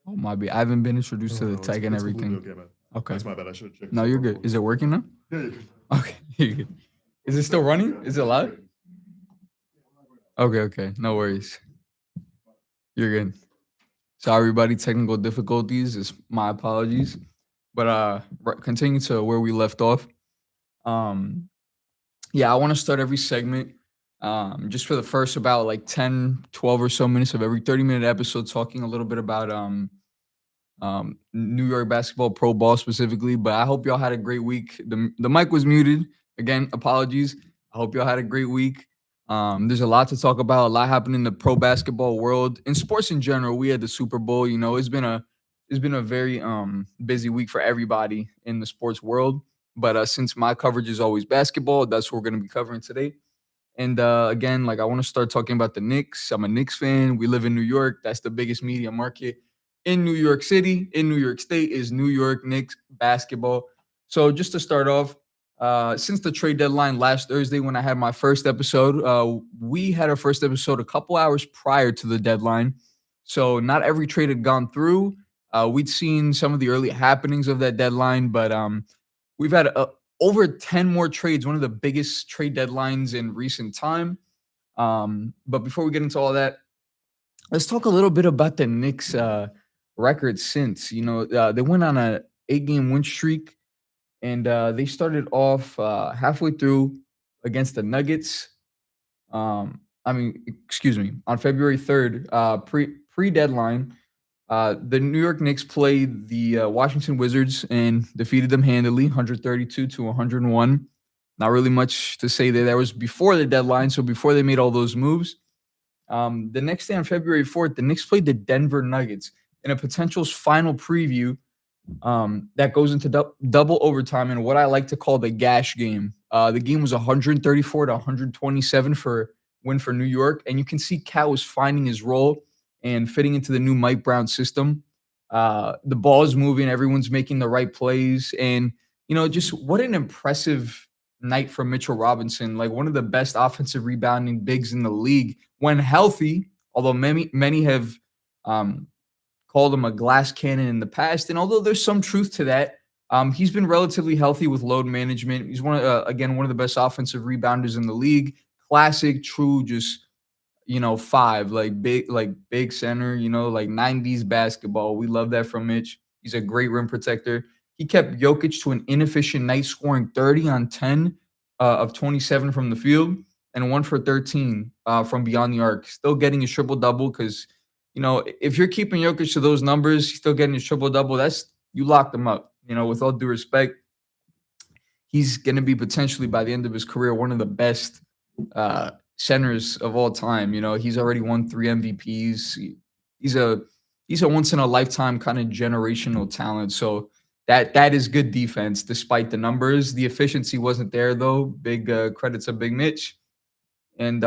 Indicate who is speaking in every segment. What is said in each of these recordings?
Speaker 1: Oh, my bad. I haven't been introduced to
Speaker 2: No,
Speaker 1: the
Speaker 2: no, it's
Speaker 1: tech and
Speaker 2: it's completely
Speaker 1: everything.
Speaker 2: okay, man.
Speaker 1: Okay.
Speaker 2: That's my bad. I should have checked
Speaker 1: No,
Speaker 2: stuff
Speaker 1: you're
Speaker 2: on the
Speaker 1: good.
Speaker 2: phone.
Speaker 1: Is it working now?
Speaker 2: Yeah, yeah, good.
Speaker 1: Okay, you're good. Is it
Speaker 2: One
Speaker 1: still
Speaker 2: sec.
Speaker 1: running?
Speaker 2: Yeah,
Speaker 1: Is it
Speaker 2: you're
Speaker 1: live?
Speaker 2: good.
Speaker 1: Okay, okay. No worries. You're good. Sorry, everybody. Technical difficulties. It's my apologies. But continue to where we left off. Um, yeah, I want to start every segment just for the first about like 10, 12 or so minutes of every 30-minute episode talking a little bit about New York basketball pro ball specifically. But I hope y'all had a great week. The mic was muted. Again, apologies. I hope y'all had a great week. There's a lot to talk about, a lot happening in the pro basketball world. In sports in general, we had the Super Bowl. You know, it's been a very busy week for everybody in the sports world. But since my coverage is always basketball, that's what we're gonna be covering today. And again, like I want to start talking about the Knicks. I'm a Knicks fan. We live in New York. That's the biggest media market in New York City. In New York State is New York Knicks basketball. So just to start off, since the trade deadline last Thursday when I had my first episode, we had our first episode a couple hours prior to the deadline. So not every trade had gone through. We'd seen some of the early happenings of that deadline, but we've had over 10 more trades, one of the biggest trade deadlines in recent time. But before we get into all that, let's talk a little bit about the Knicks record since. You know, they went on a 8-game win streak, and they started off halfway through against the Nuggets. Excuse me, on February 3rd, pre deadline, the New York Knicks played the Washington Wizards and defeated them handily, 132 to 101. Not really much to say there. That was before the deadline, so before they made all those moves. The next day on February 4th, the Knicks played the Denver Nuggets in a potential final preview that goes into double overtime and what I like to call the gash game. The game was 134 to 127 for win for New York, and you can see Cat was finding his role and fitting into the new Mike Brown system. The ball is moving, everyone's making the right plays, and just what an impressive night from Mitchell Robinson, like one of the best offensive rebounding bigs in the league when healthy. Although many have um, called him a glass cannon in the past. And although there's some truth to that, he's been relatively healthy with load management. He's one of the best offensive rebounders in the league. Classic, true, just five like big center. Like 90s basketball. We love that from Mitch. He's a great rim protector. He kept Jokic to an inefficient night, scoring 30 on 10 of 27 from the field and 1 for 13 from beyond the arc. Still getting his triple double because if you're keeping Jokic to those numbers, he's still getting his triple double. That's you locked him up. With all due respect, he's going to be potentially by the end of his career one of the best centers of all time. He's already won 3 MVPs. He's a he's a once in a lifetime kind of generational talent. So that is good defense despite the numbers. The efficiency wasn't there though. Big credits of Big Mitch. And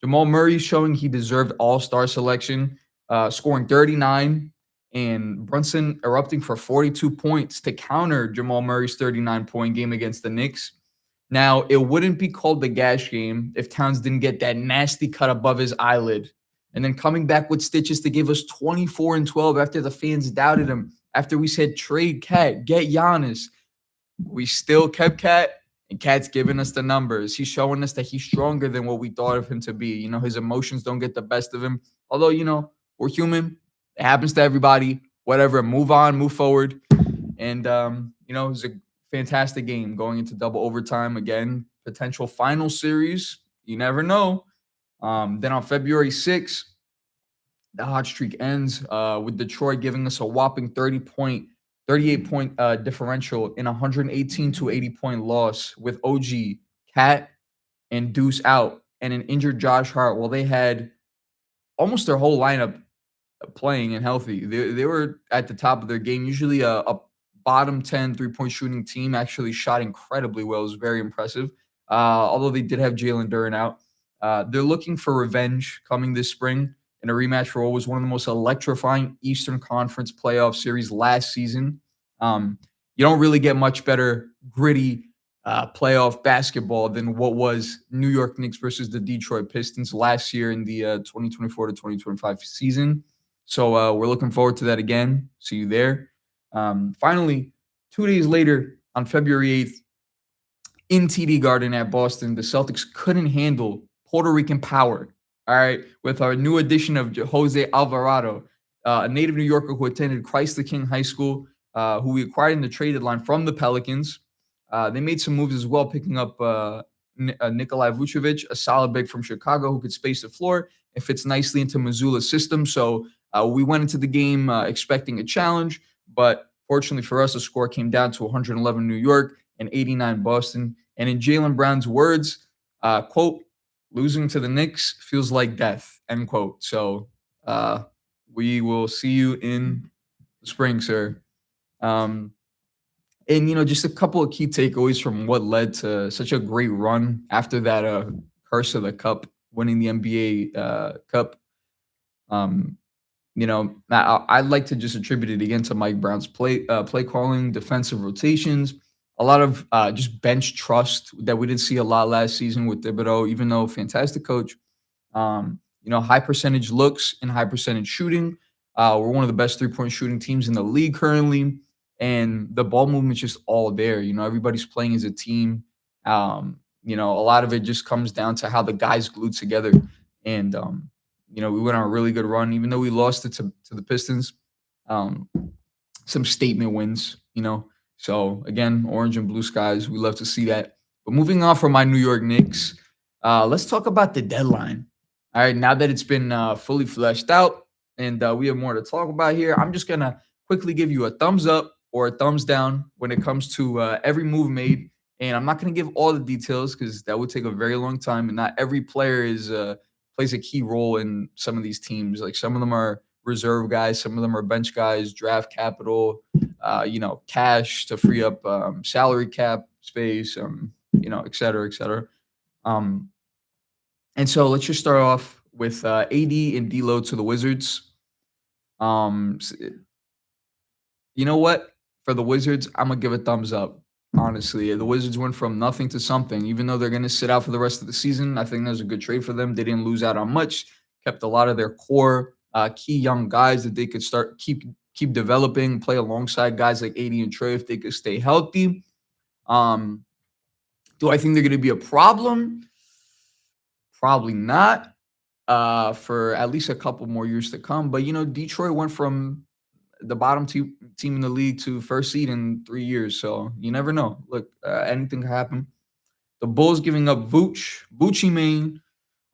Speaker 1: Jamal Murray showing he deserved All Star selection, scoring 39, and Brunson erupting for 42 points to counter Jamal Murray's 39-point game against the Knicks. Now, it wouldn't be called the gash game if Towns didn't get that nasty cut above his eyelid. And then coming back with stitches to give us 24 and 12 after the fans doubted him, after we said trade Cat, get Giannis. We still kept Cat, and Cat's giving us the numbers. He's showing us that he's stronger than what we thought of him to be. His emotions don't get the best of him. Although, we're human. It happens to everybody. Whatever. Move on, move forward. And, it was a fantastic game going into double overtime again. Potential final series. You never know. Then on February 6th, the hot streak ends with Detroit giving us a whopping 38 point differential in a 118 to 80 point loss with OG, Cat, and Deuce out, and an injured Josh Hart. Well, they had almost their whole lineup playing and healthy. They were at the top of their game. Usually a bottom 10 3-point shooting team actually shot incredibly well. It was very impressive. Although they did have Jalen Duren out. They're looking for revenge coming this spring in a rematch for what was one of the most electrifying Eastern Conference playoff series last season. You don't really get much better gritty playoff basketball than what was New York Knicks versus the Detroit Pistons last year in the 2024 to 2025 season. So we're looking forward to that again. See you there. Finally, 2 days later, on February 8th, in TD Garden at Boston, the Celtics couldn't handle Puerto Rican power. All right, with our new addition of Jose Alvarado, a native New Yorker who attended Christ the King High School, who we acquired in the trade deadline from the Pelicans. They made some moves as well, picking up Nikolai Vucevic, a solid big from Chicago who could space the floor. It fits nicely into Missoula's system. So we went into the game expecting a challenge, but fortunately for us, the score came down to 111 New York and 89 Boston. And in Jaylen Brown's words, quote, losing to the Knicks feels like death, end quote. So we will see you in the spring, sir. Um, and, just a couple of key takeaways from what led to such a great run after that curse of the cup, winning the NBA Cup. Um, I'd like to just attribute it again to Mike Brown's play calling, defensive rotations, a lot of just bench trust that we didn't see a lot last season with Thibodeau, even though fantastic coach. High percentage looks and high percentage shooting. We're one of the best 3-point shooting teams in the league currently, and the ball movement's just all there. Everybody's playing as a team. A lot of it just comes down to how the guys glued together, and we went on a really good run, even though we lost it to the Pistons. Some statement wins. So again, orange and blue skies. We love to see that. But moving on from my New York Knicks, let's talk about the deadline. All right, now that it's been fully fleshed out and we have more to talk about here, I'm just gonna quickly give you a thumbs up or a thumbs down when it comes to every move made. And I'm not gonna give all the details because that would take a very long time, and not every player is plays a key role in some of these teams. Like some of them are reserve guys, some of them are bench guys, draft capital, cash to free up salary cap space, et cetera, et cetera. Um, and so let's just start off with AD and D'Lo to the Wizards. Um, s- you know what? For the Wizards, I'm gonna give a thumbs up. Honestly, the Wizards went from nothing to something. Even though they're gonna sit out for the rest of the season, I think that was a good trade for them. They didn't lose out on much. Kept a lot of their core key young guys that they could start keep developing, play alongside guys like AD and Trey if they could stay healthy. Um, do I think they're gonna be a problem? Probably not. For at least a couple more years to come. But Detroit went from the bottom team in the league to first seed in 3 years. So you never know. Look, anything can happen. The Bulls giving up Bucci Mane,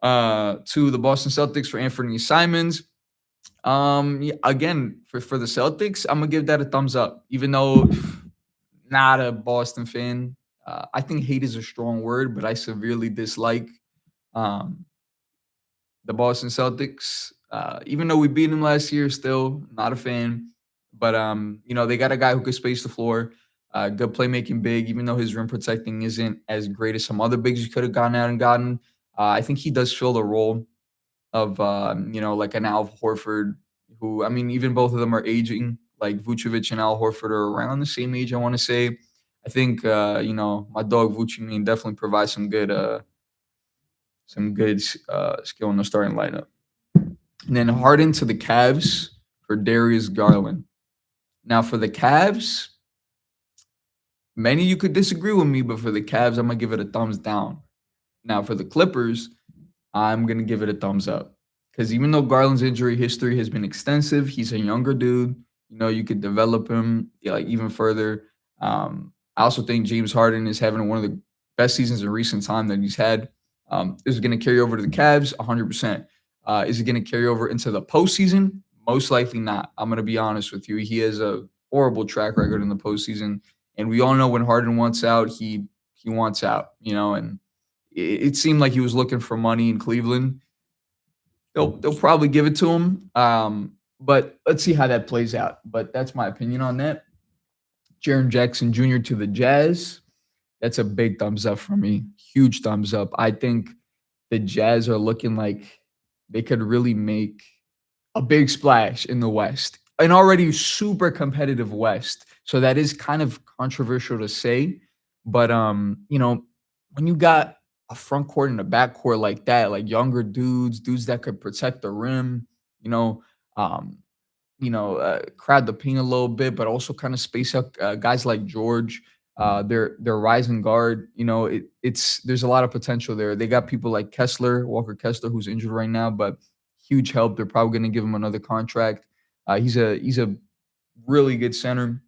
Speaker 1: to the Boston Celtics for Anthony Simons. Yeah, again, for the Celtics, I'm gonna give that a thumbs up, even though not a Boston fan. I think hate is a strong word, but I severely dislike um, the Boston Celtics. Even though we beat them last year, still not a fan. But they got a guy who could space the floor, good playmaking big. Even though his rim protecting isn't as great as some other bigs you could have gone out and gotten, I think he does fill the role of like an Al Horford, who, I mean, even both of them are aging. Like Vucevic and Al Horford are around the same age, I want to say. I think my dog Vucevic definitely provides some good skill in the starting lineup. And then Harden to the Cavs for Darius Garland. Now for the Cavs, many you could disagree with me, but for the Cavs, I'm gonna give it a thumbs down. Now for the Clippers, I'm gonna give it a thumbs up. Because even though Garland's injury history has been extensive, he's a younger dude. You could develop him, like, even further. I also think James Harden is having one of the best seasons in recent time that he's had. Is it going to carry over to the Cavs? 100%. Is it going to carry over into the postseason? Most likely not. I'm going to be honest with you. He has a horrible track record in the postseason, and we all know when Harden wants out, he wants out. And it seemed like he was looking for money in Cleveland. They'll probably give it to him. But let's see how that plays out. But that's my opinion on that. Jaren Jackson Jr. to the Jazz. That's a big thumbs up for me. Huge thumbs up. I think the Jazz are looking like they could really make a big splash in the West, an already super competitive West. So that is kind of controversial to say, but when you got a front court and a back court like that, like younger dudes that could protect the rim, you know, crowd the paint a little bit, but also kind of space out guys like George. Their rising guard. It's there's a lot of potential there. They got people like Kessler, Walker Kessler, who's injured right now, but huge help. They're probably going to give him another contract. He's a really good center.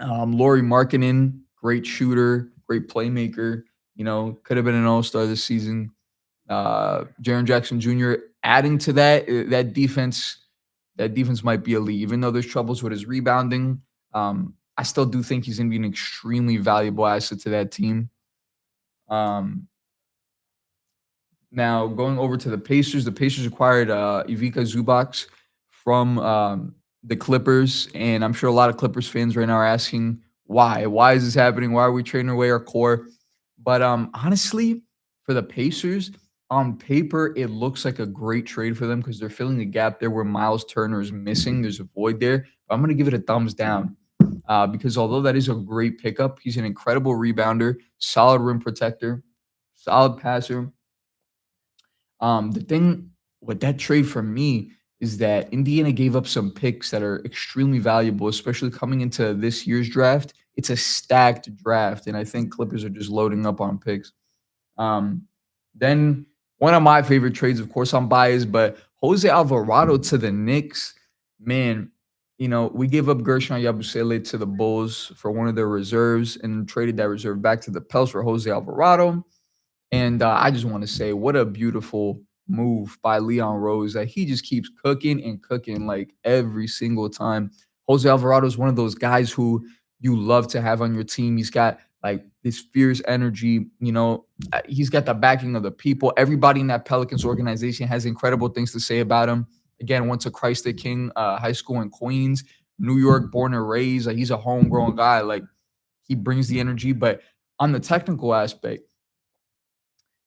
Speaker 1: Laurie Markkinen, great shooter, great playmaker. Could have been an all-star this season. Jaren Jackson Jr. adding to that defense might be elite. Even though there's troubles with his rebounding, I still do think he's going to be an extremely valuable asset to that team. Um, Now going over to the Pacers acquired Ivica Zubac from the Clippers, and I'm sure a lot of Clippers fans right now are asking why. Why is this happening? Why are we trading away our core? But honestly, for the Pacers, on paper, it looks like a great trade for them because they're filling the gap there where Miles Turner is missing. There's a void there. But I'm going to give it a thumbs down because although that is a great pickup, he's an incredible rebounder, solid rim protector, solid passer. The thing with that trade for me is that Indiana gave up some picks that are extremely valuable, especially coming into this year's draft. It's a stacked draft, and I think Clippers are just loading up on picks. Um, then one of my favorite trades, of course, I'm biased, but Jose Alvarado to the Knicks, man. We gave up Gershon Yabusele to the Bulls for one of their reserves and traded that reserve back to the Pels for Jose Alvarado. And I just want to say, what a beautiful move by Leon Rose that he just keeps cooking and cooking like every single time. Jose Alvarado is one of those guys who you love to have on your team. He's got like this fierce energy. He's got the backing of the people. Everybody in that Pelicans organization has incredible things to say about him. Again, went to Christ the King High School in Queens, New York, born and raised. Like he's a homegrown guy. Like he brings the energy, but on the technical aspect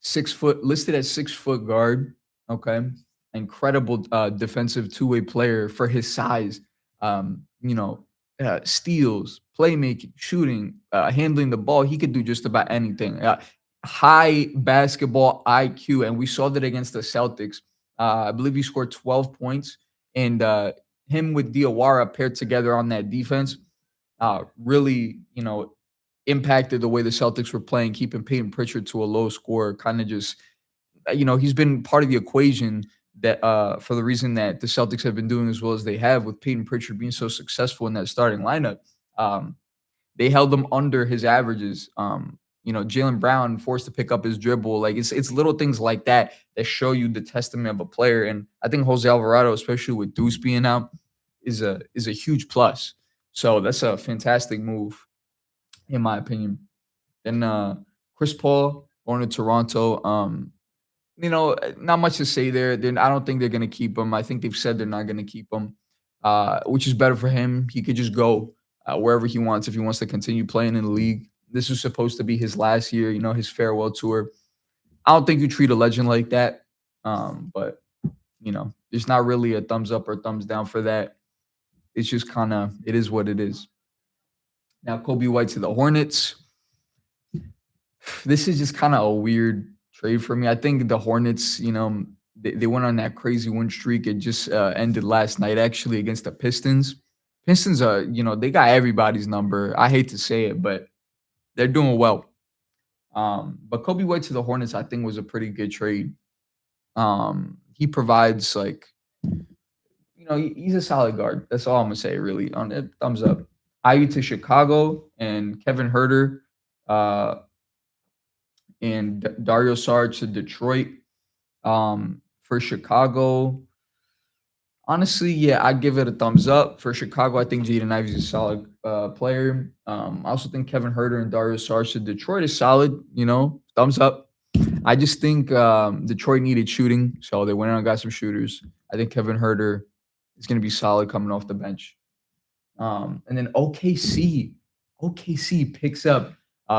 Speaker 1: 6 foot, listed as 6 foot guard. Okay. Incredible defensive two-way player for his size. Steals, playmaking, shooting, handling the ball. He could do just about anything. High basketball IQ. And we saw that against the Celtics. I believe he scored 12 points. And him with Diawara paired together on that defense really, impacted the way the Celtics were playing, keeping Peyton Pritchard to a low score. Kind of just, he's been part of the equation that for the reason that the Celtics have been doing as well as they have with Peyton Pritchard being so successful in that starting lineup. They held him under his averages. Jalen Brown forced to pick up his dribble. Like it's little things like that that show you the testament of a player. And I think Jose Alvarado, especially with Deuce being out, is a huge plus. So that's a fantastic move in my opinion. Then Chris Paul going to Toronto. Not much to say there. Then I don't think they're going to keep him. I think they've said they're not going to keep him, which is better for him. He could just go wherever he wants if he wants to continue playing in the league. This was supposed to be his last year, his farewell tour. I don't think you treat a legend like that. But there's not really a thumbs up or thumbs down for that. It's just kind of it is what it is. Now Kobe White to the Hornets. This is just kind of a weird trade for me. I think the Hornets, they went on that crazy win streak. It just ended last night, actually, against the Pistons. Pistons are, they got everybody's number. I hate to say it, but they're doing well. But Kobe White to the Hornets, I think, was a pretty good trade. He provides he's a solid guard. That's all I'm gonna say, really. On it, thumbs up. IU to Chicago and Kevin Herter. And Dario Saric to Detroit. For Chicago, honestly, yeah, I'd give it a thumbs up. For Chicago, I think Jaden Ivey's a solid player. I also think Kevin Herter and Dario Saric to Detroit is solid. Thumbs up. I just think Detroit needed shooting, so they went out and got some shooters. I think Kevin Herter is going to be solid coming off the bench. And then OKC picks up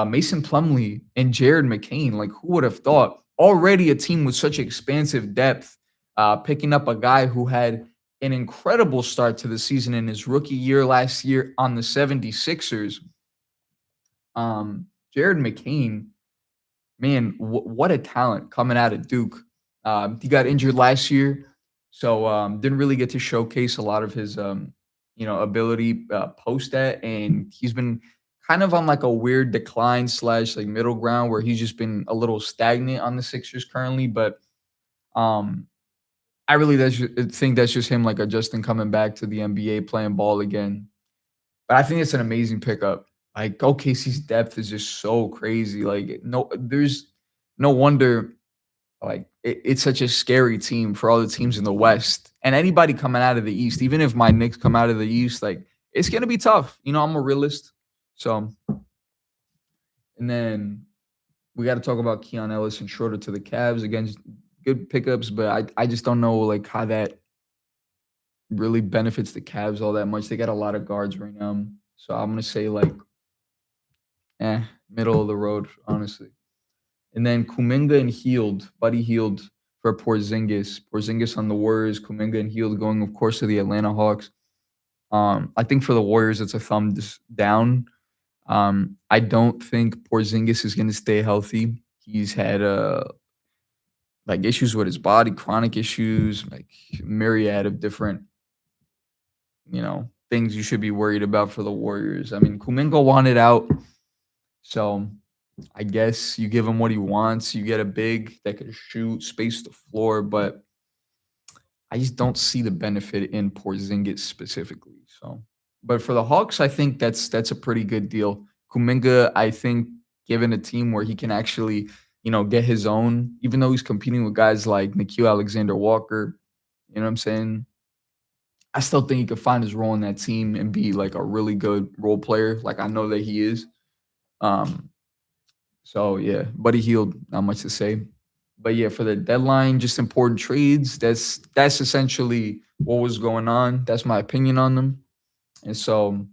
Speaker 1: Mason Plumlee and Jared McCain. Like, who would have thought? Already a team with such expansive depth, picking up a guy who had an incredible start to the season in his rookie year last year on the 76ers. Jared McCain, man, what a talent coming out of Duke. He got injured last year. So didn't really get to showcase a lot of his ability post that, and he's been kind of on like a weird decline slash like middle ground where he's just been a little stagnant on the Sixers currently. But um, I really think that's just him like adjusting, coming back to the NBA, playing ball again. But I think it's an amazing pickup. Like OKC's depth is just so crazy. Like there's no wonder like it's such a scary team for all the teams in the West and anybody coming out of the East. Even if my Knicks come out of the East, like it's gonna be tough. I'm a realist. So and then we got to talk about Keon Ellis and Schroeder to the Cavs again. Just good pickups, but I just don't know like how that really benefits the Cavs all that much. They got a lot of guards right now, so I'm gonna say like middle of the road, honestly. And then Kuminga and Heald, Buddy Heald for Porzingis. Porzingis on the Warriors, Kuminga and Heald going, of course, to the Atlanta Hawks. I think for the Warriors, it's a thumb down. I don't think Porzingis is going to stay healthy. He's had like issues with his body, chronic issues, like myriad of different, things you should be worried about for the Warriors. I mean, Kuminga wanted out, so I guess you give him what he wants. You get a big that can shoot, space the floor, but I just don't see the benefit in Porzingis specifically. So, but for the Hawks, I think that's a pretty good deal. Kuminga, I think, given a team where he can actually, get his own, even though he's competing with guys like Nikhil Alexander Walker, you know what I'm saying? I still think he could find his role in that team and be like a really good role player. Like I know that he is. Um, So yeah, Buddy Hield, not much to say. But yeah, for the deadline, just important trades. That's essentially what was going on. That's my opinion on them. And so,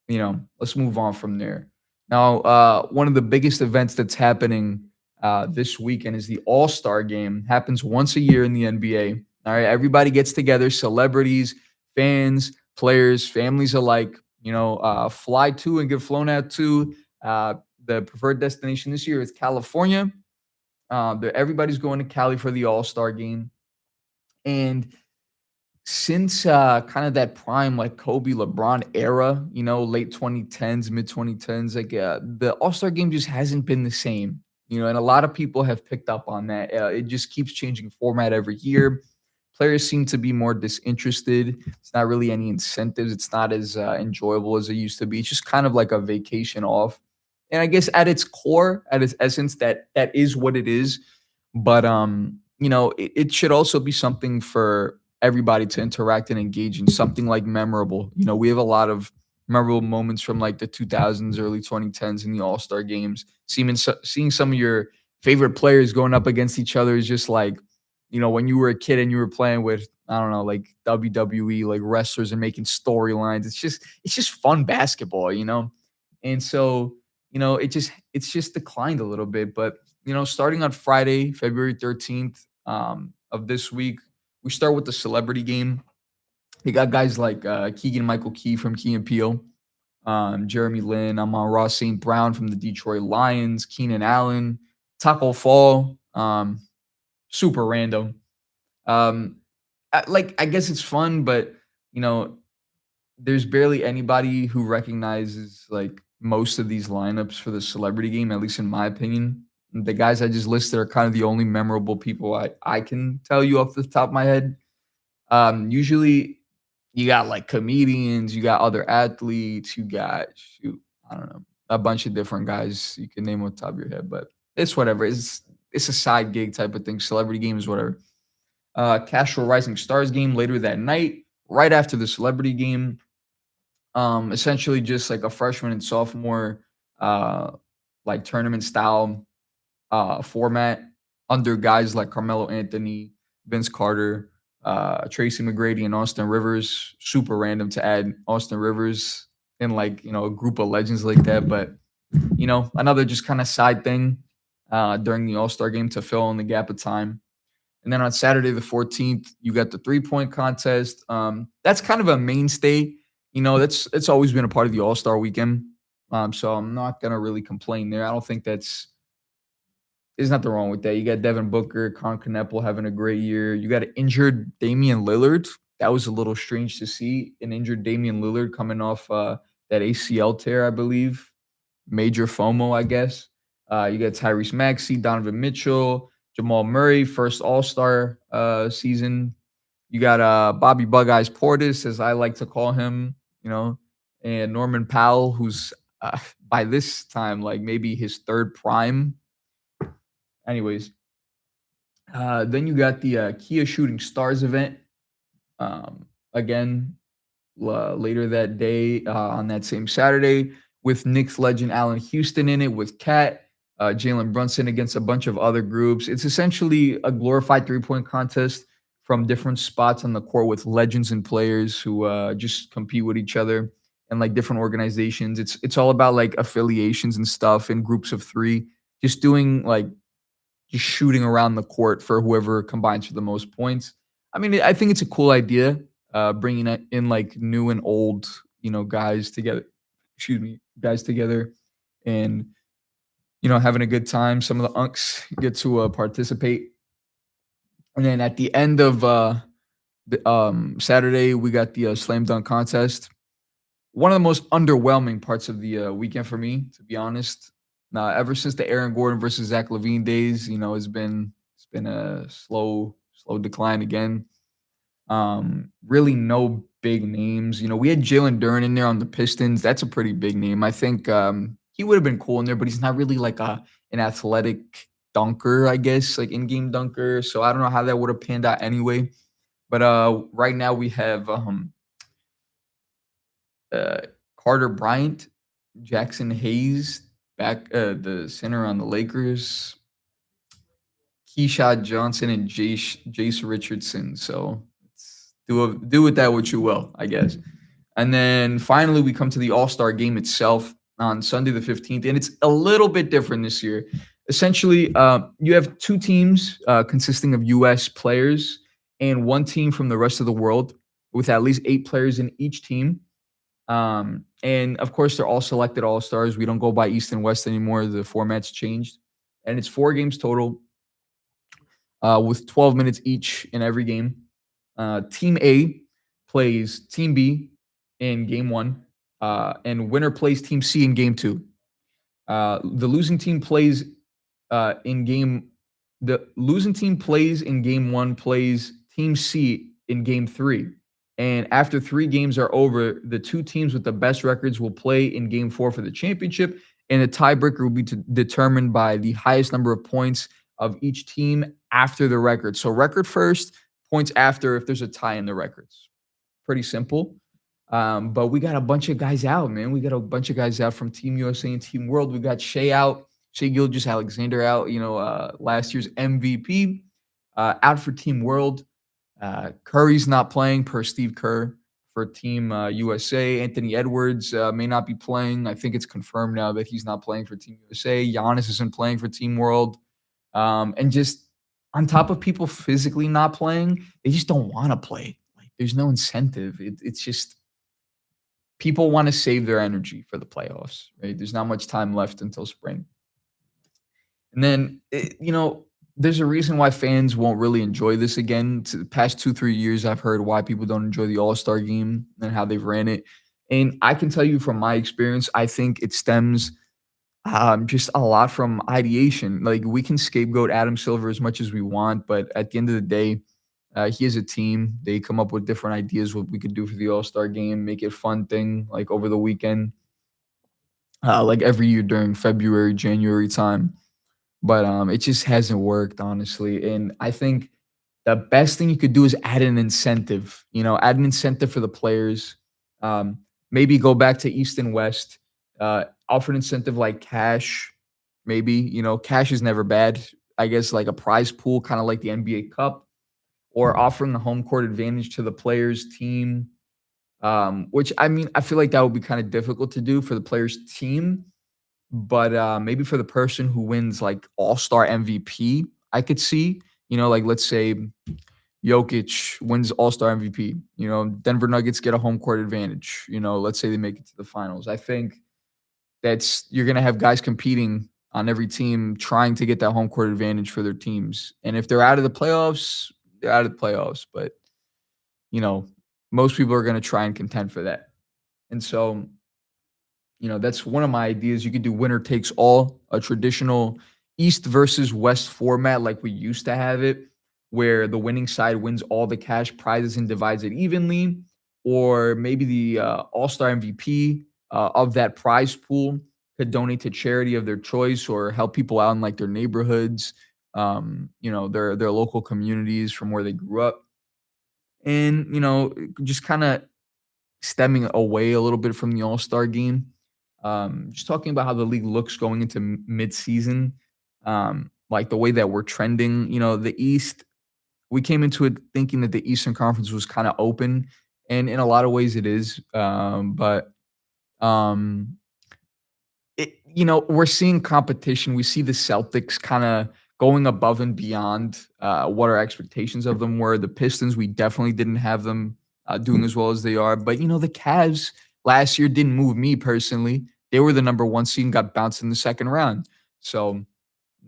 Speaker 1: let's move on from there. Now, one of the biggest events that's happening this weekend is the All-Star game. Happens once a year in the NBA. All right, everybody gets together, celebrities, fans, players, families alike. Fly to and get flown out to. The preferred destination this year is California. Everybody's going to Cali for the All-Star game. And since kind of that prime like Kobe LeBron era, late 2010s, mid 2010s, like the All-Star game just hasn't been the same. And a lot of people have picked up on that. It just keeps changing format every year. Players seem to be more disinterested. It's not really any incentives. It's not as enjoyable as it used to be. It's just kind of like a vacation off. And I guess at its core, at its essence, that is what it is. But it should also be something for everybody to interact and engage in, something like memorable. We have a lot of memorable moments from like the 2000s, early 2010s in the All-Star games. Seeing some of your favorite players going up against each other is just like, when you were a kid and you were playing with, I don't know, like WWE, like wrestlers and making storylines. It's just fun basketball. And so, it's just declined a little bit. But, starting on Friday, February 13th of this week, we start with the celebrity game. You got guys like Keegan Michael Key from Key and Peele, Jeremy Lin, Ross St. Brown from the Detroit Lions, Keenan Allen, Taco Fall, super random. I guess it's fun, but you know, there's barely anybody who recognizes like most of these lineups for the celebrity game, at least in my opinion. The guys I just listed are kind of the only memorable people I can tell you off the top of my head. Usually you got like comedians, you got other athletes, you got I don't know, a bunch of different guys you can name on top of your head, but it's whatever. It's a side gig type of thing. Celebrity games, whatever. Casual Rising Stars game later that night, right after the celebrity game. Essentially just like a freshman and sophomore like tournament style format under guys like Carmelo Anthony, Vince Carter, Tracy McGrady, and Austin Rivers. Super random to add Austin Rivers in like, a group of legends like that. But, another just kind of side thing during the All-Star game to fill in the gap of time. And then on Saturday the 14th, you got the 3-point contest. That's kind of a mainstay. It's always been a part of the All-Star weekend. So I'm not gonna really complain there. I don't think there's nothing wrong with that. You got Devin Booker, Con Kneppel having a great year. You got an injured Damian Lillard. That was a little strange to see, an injured Damian Lillard coming off that ACL tear, I believe. Major FOMO, I guess. You got Tyrese Maxey, Donovan Mitchell, Jamal Murray, first All Star season. You got Bobby Bug Eyes Portis, as I like to call him, you know, and Norman Powell, who's by this time like maybe his third prime. Anyways, then you got the Kia Shooting Stars event. Again, later that day on that same Saturday with Knicks legend Allen Houston in it with Cat, Jalen Brunson against a bunch of other groups. It's essentially a glorified 3-point contest from different spots on the court with legends and players who just compete with each other and like different organizations. It's all about like affiliations and stuff in groups of three, just doing like just shooting around the court for whoever combines for the most points. I mean, I think it's a cool idea, bringing in like new and old, guys together. Excuse me, guys together, and having a good time. Some of the unks get to participate, and then at the end of Saturday, we got the slam dunk contest. One of the most underwhelming parts of the weekend for me, to be honest. Now, ever since the Aaron Gordon versus Zach Levine days, it's been a slow decline again. Really no big names. We had Jalen Duren in there on the Pistons. That's a pretty big name. I think he would have been cool in there, but he's not really like an athletic dunker, I guess, like in-game dunker. So I don't know how that would have panned out anyway. But right now we have uh, Carter Bryant, Jackson Hayes, back the center on the Lakers, Keyshawn Johnson, and Jace Richardson. So do with that what you will, I guess. And then finally, we come to the All Star game itself on Sunday the 15th, and it's a little bit different this year. Essentially, you have two teams consisting of U.S. players and one team from the rest of the world with at least 8 players in each team. And of course, they're all selected All Stars. We don't go by East and West anymore. The format's changed, and it's 4 games total, with 12 minutes each in every game. Team A plays Team B in game 1, and winner plays Team C in game 2. The losing team plays in game. The losing team plays in game 1, plays Team C in game 3. And after 3 games are over, the 2 teams with the best records will play in game 4 for the championship. And the tiebreaker will be determined by the highest number of points of each team after the record. So record first, points after if there's a tie in the records. Pretty simple. But we got a bunch of guys out, man. We got a bunch of guys out from Team USA and Team World. We got Shea Gilgeous-Alexander out, last year's MVP, out for Team World. Curry's not playing per Steve Kerr for Team USA. Anthony Edwards may not be playing. I think it's confirmed now that he's not playing for Team USA. Giannis isn't playing for Team World. And just on top of people physically not playing, they just don't want to play. Like, there's no incentive. It's just people want to save their energy for the playoffs, right? There's not much time left until spring. And then, there's a reason why fans won't really enjoy this again. To the past 2-3 years, I've heard why people don't enjoy the All-Star game and how they've ran it. And I can tell you from my experience, I think it stems just a lot from ideation. Like, we can scapegoat Adam Silver as much as we want, but at the end of the day, he is a team. They come up with different ideas what we could do for the All-Star game, make it a fun thing like over the weekend, like every year during February, January time. But it just hasn't worked, honestly. And I think the best thing you could do is add an incentive, add an incentive for the players. Maybe go back to East and West, offer an incentive like cash. Maybe, cash is never bad. I guess like a prize pool, kind of like the NBA Cup, or offering a home court advantage to the players' team. Which, I mean, I feel like that would be kind of difficult to do for the players' team. But maybe for the person who wins like All-Star MVP, I could see, like let's say Jokic wins All-Star MVP, Denver Nuggets get a home court advantage, let's say they make it to the finals. I think you're going to have guys competing on every team trying to get that home court advantage for their teams. And if they're out of the playoffs, they're out of the playoffs. But, you know, most people are going to try and contend for that. And so, that's one of my ideas. You could do winner takes all, a traditional East versus West format like we used to have it, where the winning side wins all the cash prizes and divides it evenly, or maybe the All-Star MVP of that prize pool could donate to charity of their choice or help people out in like their neighborhoods, their local communities from where they grew up. And, just kind of stemming away a little bit from the All-Star game, just talking about how the league looks going into mid-season, like the way that we're trending. The East, we came into it thinking that the Eastern Conference was kind of open, and in a lot of ways it is. But um, we're seeing competition. We see the Celtics kind of going above and beyond what our expectations of them were. The Pistons, we definitely didn't have them doing as well as they are. But the Cavs last year didn't move me personally. They were the number one seed and got bounced in the second round. So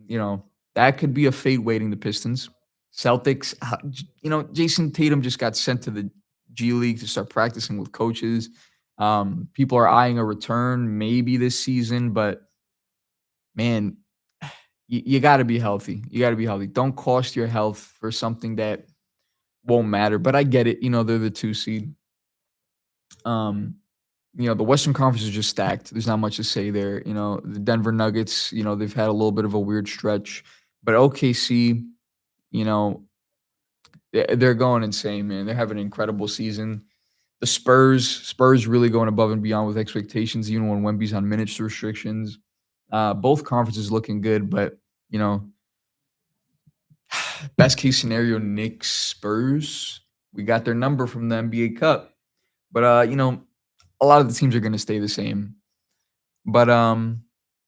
Speaker 1: you know that could be a fate waiting the Pistons. Celtics, Jason Tatum just got sent to the G League to start practicing with coaches. People are eyeing a return maybe this season, but man, you got to be healthy. You got to be healthy. Don't cost your health for something that won't matter. But I get it. They're the two seed. The Western Conference is just stacked. There's not much to say there. The Denver Nuggets, they've had a little bit of a weird stretch, but OKC, you know, they're going insane, man. They're having an incredible season. The Spurs really going above and beyond with expectations, even when Wemby's on minutes restrictions. Both conferences looking good, but you know, best case scenario, Knicks, Spurs. We got their number from the NBA Cup, but a lot of the teams are going to stay the same. But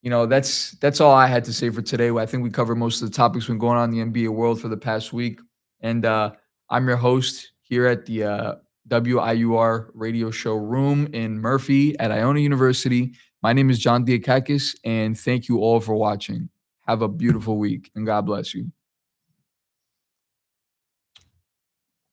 Speaker 1: that's all I had to say for today. I think we covered most of the topics been going on in the NBA world for the past week, and I'm your host here at the WIUR radio show room in Murphy at Iona University. My name is John Diakakis, and thank you all for watching. Have a beautiful week, and God bless you.